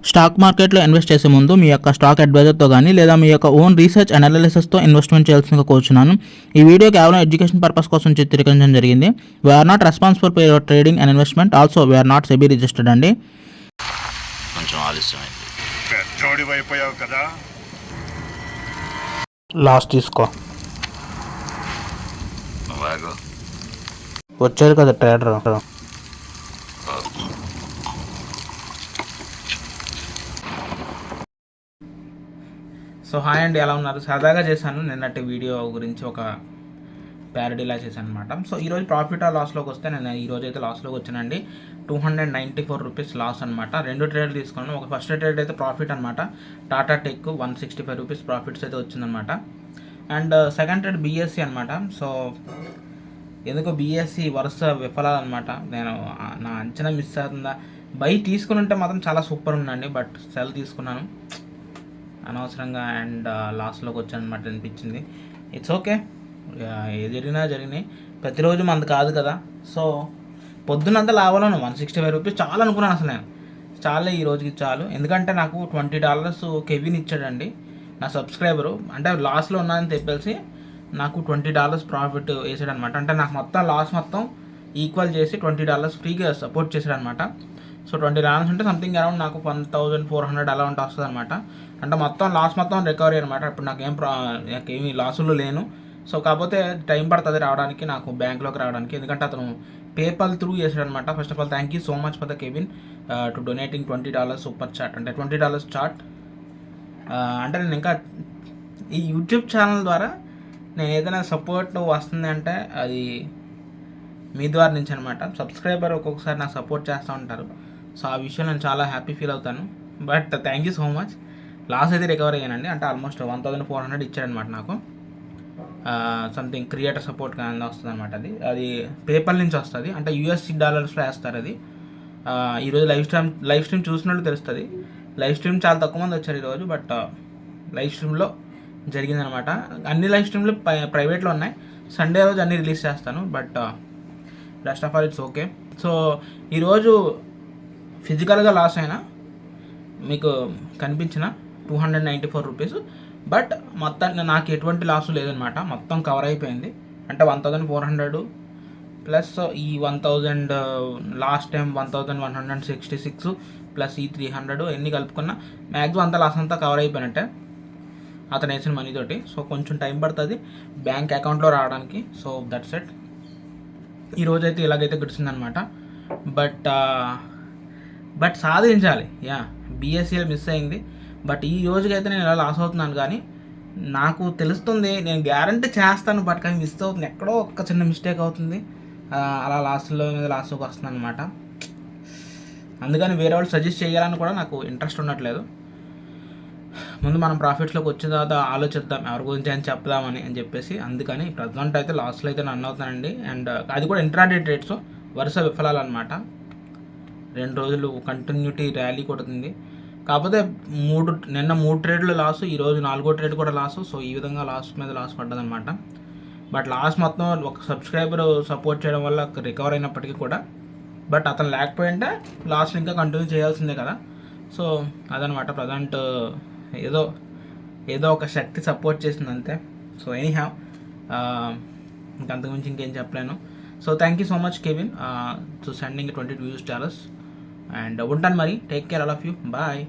Stock మార్కెట్లో invest చేసే ముందు మీ యొక్క స్టాక్ అడ్వైజర్తో కానీ లేదా మీ యొక్క ఓన్ రీసెర్చ్ అనాలిసిస్తో ఇన్వెస్ట్మెంట్ చేయాల్సిందిగా కోరుచున్నాను. ఈ వీడియో కేవలం ఎడ్యుకేషన్ పర్పస్ కోసం చిత్రీకరించడం జరిగింది. We are not responsible for your trading and investment. Also we are not SEBI registered అండి. కొంచెం ఆలస్యమైంది. అయిపోయావు కదా. లాస్ట్ తీసుకో. నువ్వు వచ్చారు కదా ట్రేడర్. సో హాయ్ అండి, ఎలా ఉన్నారు? సరదాగా చేశాను నిన్నటి వీడియో గురించి, ఒక ప్యారడీలా చేశాను అనమాట. సో ఈరోజు ప్రాఫిట్ ఆ లాస్లోకి వస్తే నేను ఈరోజు అయితే లాస్లోకి వచ్చానండి. 294 రూపీస్ లాస్ అనమాట. 2 ట్రేడ్లు తీసుకున్నాను. ఒక ఫస్ట్ ట్రేడ్ అయితే ప్రాఫిట్ అనమాట. టాటా టెక్ 165 రూపీస్ ప్రాఫిట్స్ అయితే వచ్చిందనమాట. అండ్ సెకండ్ ట్రేడ్ బీఎస్సీ అనమాట. సో ఎందుకో బీఎస్సీ వరుస విఫలాలన్నమాట. నేను నా అంచనా మిస్ అవుతుందా, బై తీసుకుని ఉంటే మాత్రం చాలా సూపర్ ఉందండి. బట్ సెల్ తీసుకున్నాను అనవసరంగా అండ్ లాస్లోకి వచ్చాను అనమాట అనిపించింది. ఇట్స్ ఓకే, ఏది జరిగినాయి. ప్రతిరోజు మనది కాదు కదా. సో పొద్దునంతా లాభాలను 165 రూపీస్ చాలా అనుకున్నాను అసలు నేను. చాలా ఈ రోజుకి చాలు. ఎందుకంటే నాకు $20 కెవిన్ ఇచ్చాడండి, నా సబ్స్క్రైబరు. అంటే లాస్లో ఉన్నానని చెప్పేసి నాకు $20 ప్రాఫిట్ వేసాడు అనమాట. అంటే నాకు మొత్తం లాస్ మొత్తం ఈక్వల్ చేసి $20 ఫ్రీగా సపోర్ట్ చేశాడు అనమాట. సో $20 ఉంటే సంథింగ్ అరౌండ్ నాకు 1400 అలా ఉంటే వస్తుంది అనమాట. అంటే మొత్తం లాస్ మొత్తం రికవరీ అనమాట. ఇప్పుడు నాకేమీ లాసులు లేను. సో కాకపోతే టైం పడుతుంది రావడానికి, నాకు బ్యాంక్లోకి రావడానికి. ఎందుకంటే అతను పేపాల్ త్రూ చేశాడు అనమాట. First of all thank you so much for the Kevin to donating $20 super chat. అంటే $20 చాట్. అంటే నేను ఇంకా ఈ యూట్యూబ్ ఛానల్ ద్వారా నేను ఏదైనా సపోర్ట్ వస్తుంది అంటే అది మీ ద్వారా నుంచి అనమాట. సబ్స్క్రైబర్ ఒక్కొక్కసారి నాకు సపోర్ట్ చేస్తూ ఉంటారు. సో ఆ విషయం నేను చాలా హ్యాపీ ఫీల్ అవుతాను. But thank you so much. Loss అయితే రికవర్ అయ్యానండి. అంటే ఆల్మోస్ట్ 1400 ఇచ్చాడనమాట నాకు. సంథింగ్ క్రియేటర్ సపోర్ట్ కానీ వస్తుంది అనమాట. అది పేపల్ నుంచి వస్తుంది. అంటే $US వేస్తారు అది. ఈరోజు లైవ్ స్ట్రీమ్ చూసినట్టు తెలుస్తుంది. లైవ్ స్ట్రీమ్ చాలా తక్కువ మంది వచ్చారు ఈరోజు. బట్ లైవ్ స్ట్రీమ్లో జరిగిందనమాట. అన్ని లైవ్ స్ట్రీమ్లు ప్రైవేట్లో ఉన్నాయి. సండే రోజు అన్నీ రిలీజ్ చేస్తాను. But rest of all it's okay. So ఈరోజు ఫిజికల్గా లాస్ అయినా మీకు కనిపించిన 294 రూపీస్. బట్ మొత్తం నాకు ఎటువంటి లాసు లేదనమాట. మొత్తం కవర్ అయిపోయింది. అంటే 1400 ప్లస్ ఈ 1000 లాస్ట్ టైం 1166 ప్లస్ ఈ 300 ఎన్ని కలుపుకున్నా మ్యాక్సిమం అంతా లాస్ అంతా కవర్ అయిపోయినట్టే అతను వేసిన మనీతోటి. సో కొంచెం టైం పడుతుంది బ్యాంక్ అకౌంట్లో రావడానికి. So that's it. ఈరోజైతే ఇలాగైతే గడిచిందనమాట. బట్ సాధించాలి. బీఎస్సీఎల్ మిస్ అయింది. బట్ ఈ రోజుకైతే నేను ఇలా లాస్ అవుతున్నాను. కానీ నాకు తెలుస్తుంది, నేను గ్యారంటీ చేస్తాను. బట్ కానీ మిస్ అవుతుంది, ఎక్కడో ఒక్క చిన్న మిస్టేక్ అవుతుంది. అలా లాస్ట్లోకి వస్తుంది అనమాట. అందుకని వేరే వాళ్ళు సజెస్ట్ చేయాలని కూడా నాకు ఇంట్రెస్ట్ ఉండట్లేదు. ముందు మనం ప్రాఫిట్స్లోకి వచ్చిన తర్వాత ఆలోచిద్దాం ఎవరి గురించి అని చెప్దామని చెప్పేసి. అందుకని ప్రజెంట్ అయితే లాస్ట్లో అయితే రన్ అవుతానండి. అండ్ అది కూడా ఇంట్రాడే ట్రేడ్స్ వరుస విఫలాలన్నమాట. 2 రోజులు కంటిన్యూటీ ర్యాలీ కొడుతుంది. కాకపోతే నిన్న 3 ట్రేడ్లు లాసు, ఈరోజు 4వ ట్రేడ్ కూడా లాసు. సో ఈ విధంగా లాస్ మీద లాస్ పడ్డదనమాట. బట్ లాస్ మొత్తం ఒక సబ్స్క్రైబర్ సపోర్ట్ చేయడం వల్ల రికవర్ అయినప్పటికీ కూడా, బట్ అతను లేకపోయింటే లాస్ ఇంకా కంటిన్యూ చేయాల్సిందే కదా. సో అదనమాట. ప్రజెంట్ ఏదో ఒక శక్తి సపోర్ట్ చేసింది అంతే. సో ఎనీ హ్యావ్ ఇంకంతకుమించి ఇంకేం చెప్పలేను. So thank you so much Kevin to sending $22. And ఉంటాను మరి. Take care all of you. Bye.